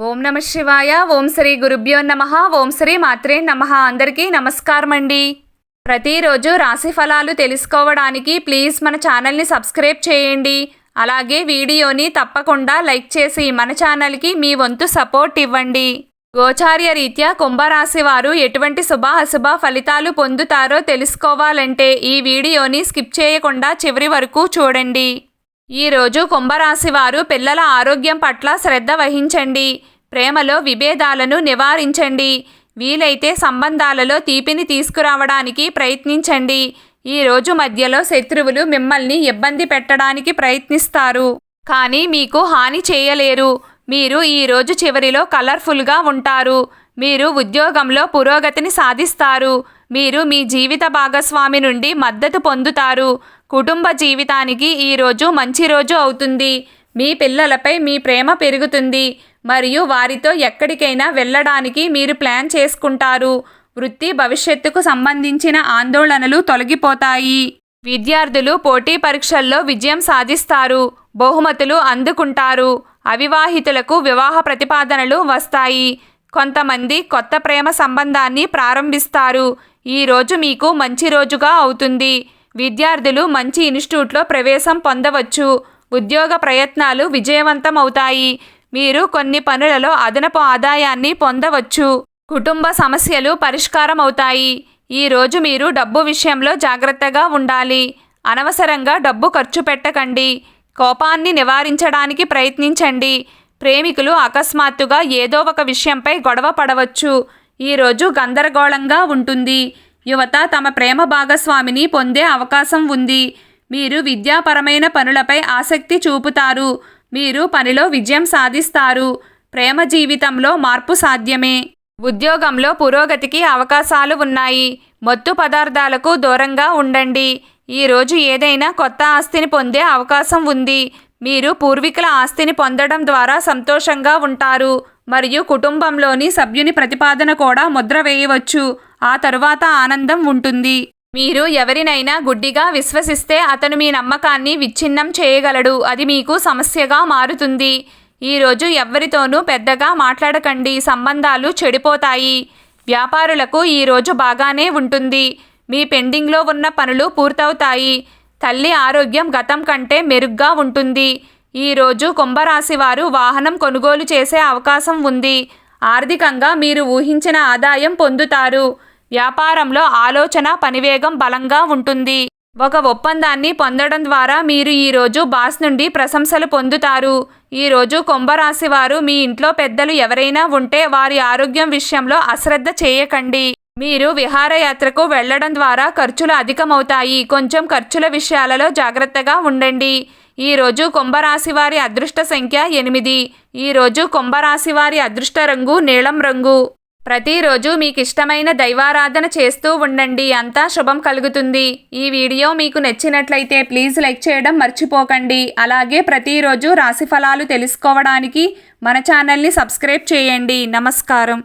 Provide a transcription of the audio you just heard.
ఓం నమః శివాయ. ఓం శ్రీ గురుభ్యో నమః. ఓం శ్రీ మాత్రే నమః. అందరికీ నమస్కారం అండి. ప్రతిరోజు రాశి ఫలాలు తెలుసుకోవడానికి ప్లీజ్ మన ఛానల్ని సబ్స్క్రైబ్ చేయండి. అలాగే వీడియోని తప్పకుండా లైక్ చేసి మన ఛానల్కి మీ వంతు సపోర్ట్ ఇవ్వండి. గోచార్య రీత్యా కుంభరాశి వారు ఎటువంటి శుభ అశుభ ఫలితాలు పొందుతారో తెలుసుకోవాలంటే ఈ వీడియోని స్కిప్ చేయకుండా చివరి వరకు చూడండి. ఈరోజు కుంభరాశి వారు పిల్లల ఆరోగ్యం పట్ల శ్రద్ధ వహించండి. ప్రేమలో విభేదాలను నివారించండి. వీలైతే సంబంధాలలో తీపిని తీసుకురావడానికి ప్రయత్నించండి. ఈరోజు మధ్యలో శత్రువులు మిమ్మల్ని ఇబ్బంది పెట్టడానికి ప్రయత్నిస్తారు, కానీ మీకు హాని చేయలేరు. మీరు ఈరోజు చివరిలో కలర్ఫుల్గా ఉంటారు. మీరు ఉద్యోగంలో పురోగతిని సాధిస్తారు. మీరు మీ జీవిత భాగస్వామి నుండి మద్దతు పొందుతారు. కుటుంబ జీవితానికి ఈరోజు మంచి రోజు అవుతుంది. మీ పిల్లలపై మీ ప్రేమ పెరుగుతుంది మరియు వారితో ఎక్కడికైనా వెళ్ళడానికి మీరు ప్లాన్ చేసుకుంటారు. వృత్తి భవిష్యత్తుకు సంబంధించిన ఆందోళనలు తొలగిపోతాయి. విద్యార్థులు పోటీ పరీక్షల్లో విజయం సాధిస్తారు. బహుమతులు అందుకుంటారు. అవివాహితులకు వివాహ ప్రతిపాదనలు వస్తాయి. కొంతమంది కొత్త ప్రేమ సంబంధాన్ని ప్రారంభిస్తారు. ఈరోజు మీకు మంచి రోజుగా అవుతుంది. విద్యార్థులు మంచి ఇన్స్టిట్యూట్లో ప్రవేశం పొందవచ్చు. ఉద్యోగ ప్రయత్నాలు విజయవంతమవుతాయి. మీరు కొన్ని పనులలో అదనపు ఆదాయాన్ని పొందవచ్చు. కుటుంబ సమస్యలు పరిష్కారం అవుతాయి. ఈరోజు మీరు డబ్బు విషయంలో జాగ్రత్తగా ఉండాలి. అనవసరంగా డబ్బు ఖర్చు పెట్టకండి. కోపాన్ని నివారించడానికి ప్రయత్నించండి. ప్రేమికులు అకస్మాత్తుగా ఏదో ఒక విషయంపై గొడవ పడవచ్చు. ఈరోజు గందరగోళంగా ఉంటుంది. యువత తమ ప్రేమ భాగస్వామిని పొందే అవకాశం ఉంది. మీరు విద్యాపరమైన పనులపై ఆసక్తి చూపుతారు. మీరు పనిలో విజయం సాధిస్తారు. ప్రేమ జీవితంలో మార్పు సాధ్యమే. ఉద్యోగంలో పురోగతికి అవకాశాలు ఉన్నాయి. మత్తు పదార్థాలకు దూరంగా ఉండండి. ఈరోజు ఏదైనా కొత్త ఆస్తిని పొందే అవకాశం ఉంది. మీరు పూర్వీకుల ఆస్తిని పొందడం ద్వారా సంతోషంగా ఉంటారు మరియు కుటుంబంలోని సభ్యుని ప్రతిపాదన కూడా ముద్ర వేయవచ్చు. ఆ తరువాత ఆనందం ఉంటుంది. మీరు ఎవరినైనా గుడ్డిగా విశ్వసిస్తే అతను మీ నమ్మకాన్ని విచ్ఛిన్నం చేయగలడు. అది మీకు సమస్యగా మారుతుంది. ఈరోజు ఎవ్వరితోనూ పెద్దగా మాట్లాడకండి. సంబంధాలు చెడిపోతాయి. వ్యాపారులకు ఈరోజు బాగానే ఉంటుంది. మీ పెండింగ్లో ఉన్న పనులు పూర్తవుతాయి. తల్లి ఆరోగ్యం గతం కంటే మెరుగ్గా ఉంటుంది. ఈరోజు కుంభరాశి వారు వాహనం కొనుగోలు చేసే అవకాశం ఉంది. ఆర్థికంగా మీరు ఊహించిన ఆదాయం పొందుతారు. వ్యాపారంలో ఆలోచన పనివేగం బలంగా ఉంటుంది. ఒక ఒప్పందాన్ని పొందడం ద్వారా మీరు ఈరోజు బాస్ నుండి ప్రశంసలు పొందుతారు. ఈరోజు కుంభరాశి వారు మీ ఇంట్లో పెద్దలు ఎవరైనా ఉంటే వారి ఆరోగ్యం విషయంలో అశ్రద్ధ చేయకండి. మీరు విహారయాత్రకు వెళ్లడం ద్వారా ఖర్చులు అధికమవుతాయి. కొంచెం ఖర్చుల విషయాలలో జాగ్రత్తగా ఉండండి. ఈరోజు కుంభరాశి వారి అదృష్ట సంఖ్య 8. ఈరోజు కుంభరాశి వారి అదృష్ట రంగు నీలం రంగు. ప్రతిరోజు మీకు ఇష్టమైన దైవారాధన చేస్తూ ఉండండి. అంతా శుభం కలుగుతుంది. ఈ వీడియో మీకు నచ్చినట్లయితే ప్లీజ్ లైక్ చేయడం మర్చిపోకండి. అలాగే ప్రతిరోజు రాశి ఫలాలు తెలుసుకోవడానికి మన ఛానల్ని సబ్స్క్రైబ్ చేయండి. నమస్కారం.